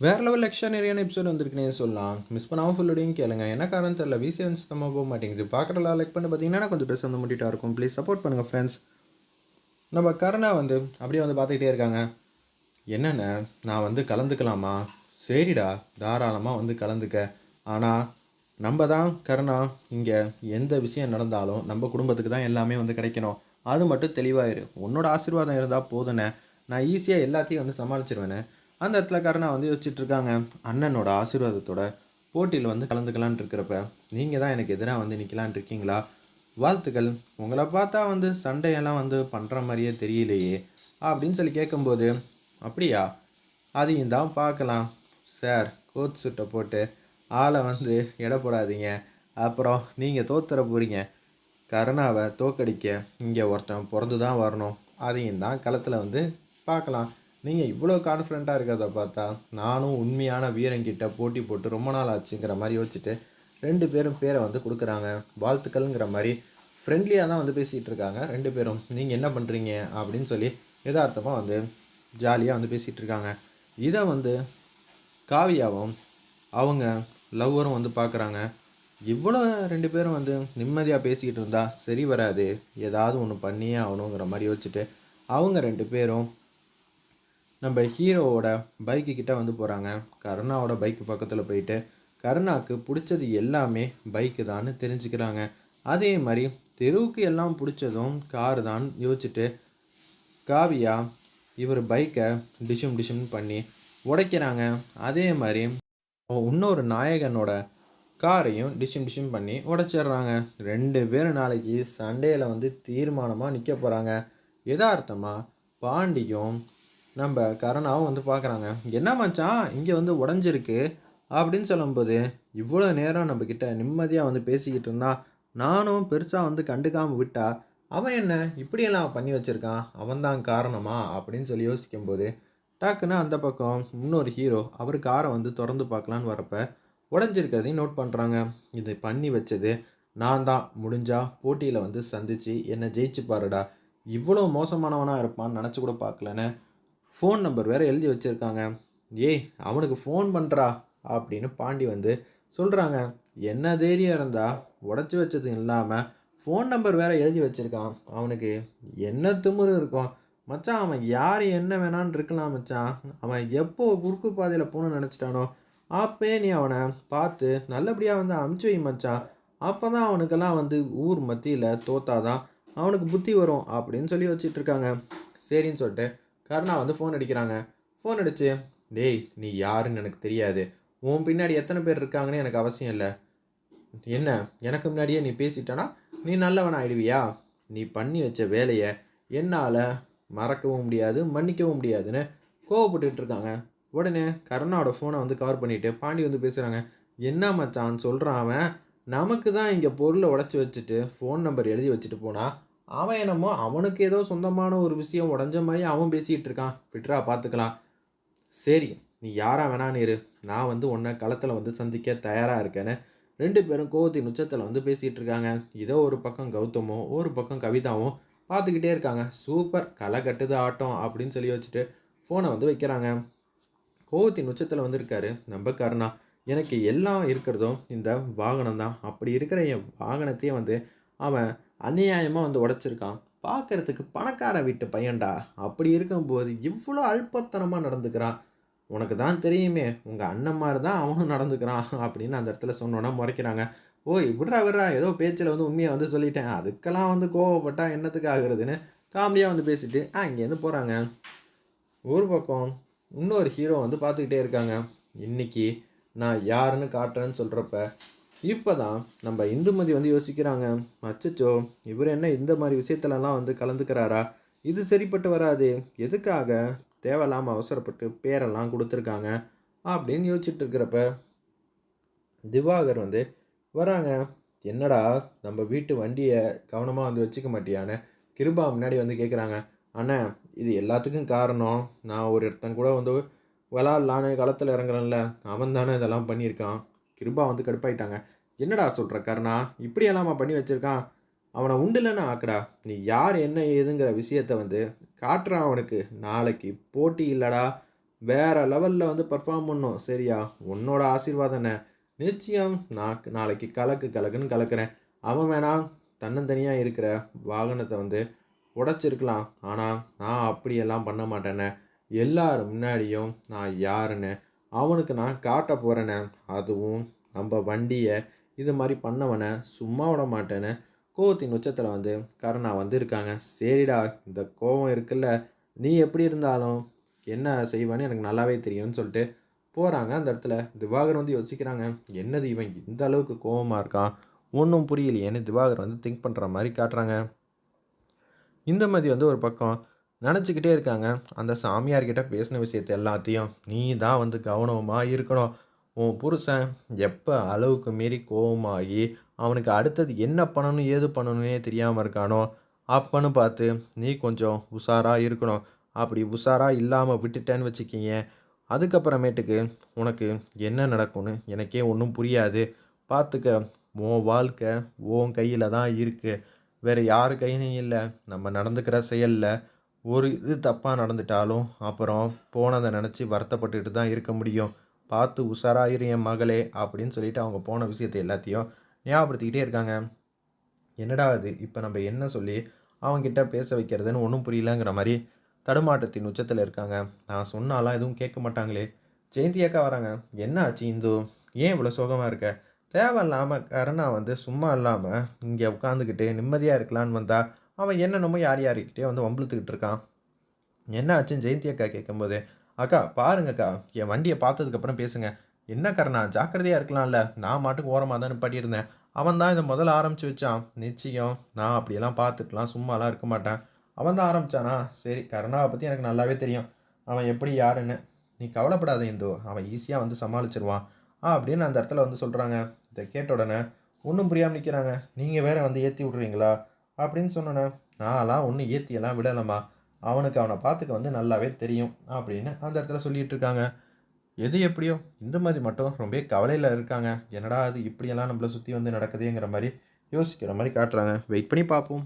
வேற level எக்ஸ்ட்ரானரியான episode வந்திருக்குன்னே சொல்லலாம். Miss பண்ணாம ஃபுல்லோடையும் கேளுங்க. என்ன காரணம் தெரியல. விசிஎம் சுத்தமா போக மாட்டேங்குது. பார்க்குறலாம் லைக் பண்ணி பார்த்தீங்கன்னா கொஞ்சம் பேச வந்து முடிட்டா இருக்கும். ப்ளீஸ் சப்போர்ட் பண்ணுங்க ஃப்ரெண்ட்ஸ். நம்ம கருணா வந்து அப்படியே வந்து பார்த்துக்கிட்டே இருக்காங்க. என்னென்ன நான் வந்து கலந்துக்கலாமா? சரிடா, தாராளமாக வந்து கலந்துக்க. ஆனால் நம்ம தான் கருணா, இங்கே எந்த விஷயம் நடந்தாலும் நம்ம குடும்பத்துக்கு தான் எல்லாமே வந்து கிடைக்கணும். அது மட்டும் தெளிவாயிரு. உன்னோட ஆசீர்வாதம் இருந்தால் போதுண்ணே, நான் ஈஸியாக எல்லாத்தையும் வந்து சமாளிச்சிருவேன்னு அந்த இடத்துல கருணா வந்து யோசிச்சுட்டு இருக்காங்க. அண்ணனோட ஆசீர்வாதத்தோட போட்டியில் வந்து கலந்துக்கலான் இருக்கிறப்ப நீங்கள் தான் எனக்கு எதிராக வந்து நிற்கலான் இருக்கீங்களா? வாழ்த்துக்கள். உங்களை பார்த்தா வந்து சண்டையெல்லாம் வந்து பண்ணுற மாதிரியே தெரியலையே அப்படின்னு சொல்லி கேட்கும்போது, அப்படியா, அதையும் தான் பார்க்கலாம் சார். கோட் சுட்டை போட்டு ஆளை வந்து எடை போடாதீங்க. அப்புறம் நீங்கள் தோத்துற போகிறீங்க. கருணாவை தோக்கடிக்க இங்கே ஒருத்தன் பிறந்து தான் வரணும். அதையும் தான் களத்தில் வந்து பார்க்கலாம். நீங்கள் இவ்வளோ கான்ஃபிடண்ட்டாக இருக்கிறத பார்த்தா நானும் உண்மையான வீரங்கிட்ட போட்டி போட்டு ரொம்ப நாள் ஆச்சுங்கிற மாதிரி யோசிச்சுட்டு 2 பேரும் பேரை வந்து கொடுக்குறாங்க. வாழ்த்துக்கள்ங்கிற மாதிரி ஃப்ரெண்ட்லியாக தான் வந்து பேசிகிட்டு இருக்காங்க 2 பேரும். நீங்கள் என்ன பண்ணுறீங்க அப்படின்னு சொல்லி யதார்த்தமாக வந்து ஜாலியாக வந்து பேசிகிட்டு இருக்காங்க. இதை வந்து காவியாவும் அவங்க லவ்வரும் வந்து பார்க்குறாங்க. இவ்வளோ 2 பேரும் வந்து நிம்மதியாக பேசிக்கிட்டு இருந்தா சரி வராது. ஏதாவது ஒன்று பண்ணியே ஆகணுங்கிற மாதிரி யோசிச்சுட்டு அவங்க 2 பேரும் நம்ம ஹீரோவோட பைக்கு கிட்ட வந்து போகிறாங்க. கருணாவோட பைக்கு பக்கத்தில் போயிட்டு கருணாவுக்கு பிடிச்சது எல்லாமே பைக்கு தான்னு தெரிஞ்சுக்கிறாங்க. அதே மாதிரி தெருவுக்கு எல்லாம் பிடிச்சதும் காரு தான் யோசிச்சுட்டு காவியா இவர் பைக்கை டிஷும் டிஷும் பண்ணி உடைக்கிறாங்க. அதே மாதிரி இன்னொரு நாயகனோட காரையும் டிஷும் டிஷும் பண்ணி உடைச்சிடுறாங்க. 2 பேரும் நாளைக்கு சண்டேயில் வந்து தீர்மானமாக நிற்க போகிறாங்க. யதார்த்தமாக பாண்டியும் நம்ம கருணாவும் வந்து பார்க்குறாங்க. என்ன மச்சான் இங்கே வந்து உடஞ்சிருக்கு அப்படின்னு சொல்லும்போது, இவ்வளோ நேரம் நம்மக்கிட்ட நிம்மதியாக வந்து பேசிக்கிட்டு இருந்தா நானும் பெருசாக வந்து கண்டுக்காமல் விட்டா அவன் என்ன இப்படியெல்லாம் பண்ணி வச்சுருக்கான், அவன்தான் காரணமா அப்படின்னு சொல்லி யோசிக்கும்போது டக்குன்னு அந்த பக்கம் இன்னொரு ஹீரோ அவர் காரை வந்து திறந்து பார்க்கலான்னு வரப்ப உடஞ்சிருக்கிறதையும் நோட் பண்ணுறாங்க. இது பண்ணி வச்சது நான் தான். முடிஞ்சா போட்டியில் வந்து சந்தித்து என்னை ஜெயிச்சு பாருடா. இவ்வளோ மோசமானவனாக இருப்பான்னு நினச்சி கூட பார்க்கலன்னு ஃபோன் நம்பர் வேறு எழுதி வச்சுருக்காங்க. ஏய் அவனுக்கு ஃபோன் பண்ணுறா அப்படின்னு பாண்டி வந்து சொல்கிறாங்க. என்ன தைரியம் இருந்தால் உடச்சி வச்சது இல்லாமல் ஃபோன் நம்பர் வேறு எழுதி வச்சுருக்கான். அவனுக்கு என்ன திமிரு இருக்கும் மச்சான். அவன் யார் என்ன வேணான்னு இருக்கலாம் மச்சான். அவன் எப்போ குறுக்கு பாதையில் போகணும்னு நினச்சிட்டானோ அப்பயே நீ அவனை பார்த்து நல்லபடியாக வந்து அமுச்சு வை மச்சான். அப்போ தான் அவனுக்கெல்லாம் வந்து ஊர் மத்தியில் தோத்தாதான் அவனுக்கு புத்தி வரும் அப்படின்னு சொல்லி வச்சிட்டு இருக்காங்க. சரின்னு சொல்லிட்டு கருணா வந்து ஃபோன் அடிக்கிறாங்க. ஃபோன் அடிச்சு, டேய் நீ யாருன்னு எனக்கு தெரியாது. உன் பின்னாடி எத்தனை பேர் இருக்காங்கன்னு எனக்கு அவசியம் இல்லை. என்ன எனக்கு முன்னாடியே நீ பேசிட்டனா நீ நல்லவன் ஆயிடுவியா? நீ பண்ணி வச்ச வேலையை என்னால் மறக்கவும் முடியாது மன்னிக்கவும் முடியாதுன்னு கோவப்பட்டுட்டு இருக்காங்க. உடனே கருணாவோட ஃபோனை வந்து கவர் பண்ணிவிட்டு பாண்டி வந்து பேசுகிறாங்க. என்ன மச்சான் சொல்கிறான் அவன். நமக்கு தான் இங்கே பொருளை உடச்சி வச்சுட்டு ஃபோன் நம்பர் எழுதி வச்சுட்டு போனா அவன் என்னமோ அவனுக்கு ஏதோ சொந்தமான ஒரு விஷயம் உடஞ்ச மாதிரி அவன் பேசிகிட்டு இருக்கான். விட்ரா பார்த்துக்கலாம். சரி நீ யாரா வேணான்னு இரு, நான் வந்து உன்னை களத்தில் வந்து சந்திக்க தயாராக இருக்கேன்னு 2 பேரும் கோவத்தின் உச்சத்தில் வந்து பேசிகிட்டு இருக்காங்க. இதோ ஒரு பக்கம் கௌதமும் ஒரு பக்கம் கவிதாவும் பார்த்துக்கிட்டே இருக்காங்க. சூப்பர் களை கட்டுது ஆட்டம் அப்படின்னு சொல்லி வச்சுட்டு ஃபோனை வந்து வைக்கிறாங்க. கோவத்தின் உச்சத்தில் வந்து இருக்காரு நம்ம கருணா. எனக்கு எல்லாம் இருக்கிறதும் இந்த வாகனம் தான். அப்படி இருக்கிற என் வாகனத்தையே வந்து அவன் அநியாயமாக வந்து உடைச்சிருக்கான். பார்க்கறதுக்கு பணக்கார வீட்டு பையன்டா. அப்படி இருக்கும்போது இவ்வளோ அல்பத்தனமாக நடந்துக்கிறான். உனக்கு தான் தெரியுமே உங்கள் அண்ணன் மாதிரி தான் அவனும் நடந்துக்கிறான் அப்படின்னு அந்த இடத்துல சொன்னோன்னா முறைக்கிறாங்க. ஓய் விட்றா விட்றா ஏதோ பேச்சில் வந்து உண்மையை வந்து சொல்லிட்டேன். அதுக்கெல்லாம் வந்து கோவப்பட்டா என்னத்துக்கு ஆகுறதுன்னு காமெடியாக வந்து பேசிட்டு அங்கேருந்து போகிறாங்க. ஒரு பக்கம் இன்னொரு ஹீரோ வந்து பார்த்துக்கிட்டே இருக்காங்க. இன்னைக்கு நான் யாருன்னு காட்டுறேன்னு சொல்கிறப்ப இப்போ தான் நம்ம இந்துமதி வந்து யோசிக்கிறாங்க. அச்சச்சோ இவர் என்ன இந்த மாதிரி விஷயத்துலலாம் வந்து கலந்துக்கிறாரா? இது சரிப்பட்டு வராது. எதுக்காக தேவையில்லாமல் அவசரப்பட்டு பேரெல்லாம் கொடுத்துருக்காங்க அப்படின்னு யோசிச்சுட்டு இருக்கிறப்ப திவாகர் வந்து வராங்க. என்னடா நம்ம வீட்டு வண்டியை கவனமாக வந்து வச்சுக்க மாட்டியான்னு கிருபா முன்னாடி வந்து கேட்குறாங்க. அண்ணா இது எல்லாத்துக்கும் காரணம் நான் ஒரு இடத்தன் கூட வந்து விளாட்லான்னு களத்தில் இறங்குறேன்ல அவன் தானே இதெல்லாம் பண்ணியிருக்கான். கிருபா வந்து கடுப்பாயிட்டாங்க. என்னடா சொல்கிற கருணா இப்படியெல்லாமா பண்ணி வச்சுருக்கான். அவனை உண்டுலன்னு ஆக்குடா. நீ யார் என்ன ஏதுங்கிற விஷயத்த வந்து காட்டுறான் அவனுக்கு. நாளைக்கு போட்டி இல்லைடா வேற லெவலில் வந்து பெர்ஃபார்ம் பண்ணும் சரியா? உன்னோட ஆசீர்வாதம் என்ன? நிச்சயம் நான் நாளைக்கு கலக்கு கலக்குன்னு கலக்கிறேன். அவன் வேணா தன்னந்தனியாக இருக்கிற வாகனத்தை வந்து உடைச்சிருக்கலாம். ஆனால் நான் அப்படியெல்லாம் பண்ண மாட்டேனே. எல்லார் முன்னாடியும் நான் யாருன்னு அவனுக்கு நான் காட்ட போகிறேனே. அதுவும் நம்ம வண்டியை இது மாதிரி பண்ணவனை சும்மா விட மாட்டேன்னு கோவத்தின் உச்சத்தில் வந்து கருணா வந்து இருக்காங்க. சரிடா, இந்த கோவம் இருக்குல்ல, நீ எப்படி இருந்தாலும் என்ன செய்வேன்னு எனக்கு நல்லாவே தெரியும்னு சொல்லிட்டு போகிறாங்க. அந்த இடத்துல திவாகர் வந்து யோசிக்கிறாங்க, என்னது இவன் இந்த அளவுக்கு கோவமாக இருக்கான், ஒன்றும் புரியலையேன்னு திவாகர் வந்து திங்க் பண்ணுற மாதிரி காட்டுறாங்க. இந்த மாதிரி வந்து ஒரு பக்கம் நினச்சிக்கிட்டே இருக்காங்க. அந்த சாமியார்கிட்ட பேசின விஷயத்த எல்லாத்தையும் நீ தான் வந்து கவனமாக இருக்கணும். உன் புருஷன் எப்போ அளவுக்கு மீறி கோவமாகி அவனுக்கு அடுத்தது என்ன பண்ணணும் ஏது பண்ணணுன்னே தெரியாமல் இருக்கானோ அப்பன்னு பார்த்து நீ கொஞ்சம் உஷாராக இருக்கணும். அப்படி உஷாராக இல்லாமல் விட்டுட்டேன்னு வச்சுக்கிங்க, அதுக்கப்புறமேட்டுக்கு உனக்கு என்ன நடக்கும்னு எனக்கே ஒன்றும் புரியாது. பார்த்துக்க, உன் வாழ்க்கை உன் கையில் தான் இருக்குது, வேறு யார் கையிலையும் இல்லை. நம்ம நடந்துக்கிற செயலில் ஒரு இது தப்பாக நடந்துட்டாலும் அப்புறம் போனதை நினச்சி வருத்தப்பட்டுட்டு தான் இருக்க முடியும். பார்த்து உஷாராயிரு என் மகளே அப்படின்னு சொல்லிட்டு அவங்க போன விஷயத்தை எல்லாத்தையும் ஞாபகப்படுத்திக்கிட்டே இருக்காங்க. என்னடா அது, இப்போ நம்ம என்ன சொல்லி அவங்ககிட்ட பேச வைக்கிறதுன்னு ஒன்றும் புரியலங்கிற மாதிரி தடுமாற்றத்தின் உச்சத்தில் இருக்காங்க. நான் சொன்னாலாம் எதுவும் கேட்க மாட்டாங்களே. ஜெயந்தி அக்கா வராங்க. என்ன ஆச்சு இந்து, ஏன் இவ்வளோ சோகமாக இருக்க? தேவையில்லாமல் கருணா வந்து சும்மா இல்லாமல் இங்கே உட்காந்துக்கிட்டு நிம்மதியாக இருக்கலான்னு வந்தா அவன் என்னென்னமோ யார் யார்கிட்டயோ வந்து வம்பிழுத்துக்கிட்டு இருக்கான். என்ன ஆச்சுன்னு ஜெயந்தி அக்கா கேட்கும்போது, அக்கா பாருங்கக்கா, என் வண்டியை பார்த்ததுக்கப்புறம் பேசுங்க. என்ன கருணா, ஜாக்கிரதையாக இருக்கலாம்ல, நான் மாட்டுக்கு ஓரமாக தான் நிப்பாட்டியிருந்தேன். அவன் தான் இதை முதல்ல ஆரம்பித்து வச்சான். நிச்சயம் நான் அப்படியெல்லாம் பார்த்துக்கலாம் சும்மாலாம் இருக்க மாட்டேன். அவன் தான் ஆரம்பித்தானா? சரி, கருணாவை பற்றி எனக்கு நல்லாவே தெரியும், அவன் எப்படி யாருன்னு. நீ கவலைப்படாத இந்து, அவன் ஈஸியாக வந்து சமாளிச்சிருவான் அப்படின்னு அந்த இடத்துல வந்து சொல்கிறாங்க. இதை கேட்ட உடனே ஒன்றும் புரியாமல் நிற்கிறாங்க. நீங்கள் வேற வந்து ஏற்றி விட்றீங்களா அப்படின்னு சொன்னோன்னே, நான்லாம் ஒன்றும் ஏற்றியெல்லாம் விடலைம்மா, அவனுக்கு அவனை பார்த்துக்க வந்து நல்லாவே தெரியும் அப்படின்னு அந்த இடத்துல சொல்லிட்டு இருக்காங்க. எது எப்படியோ இந்த மாதிரி மட்டும் ரொம்ப கவலையில் இருக்காங்க. என்னடா அது இப்படியெல்லாம் நம்மளை சுற்றி வந்து நடக்குதுங்கிற மாதிரி யோசிக்கிற மாதிரி காட்டுறாங்க. வெயிட் பண்ணி பார்ப்போம்.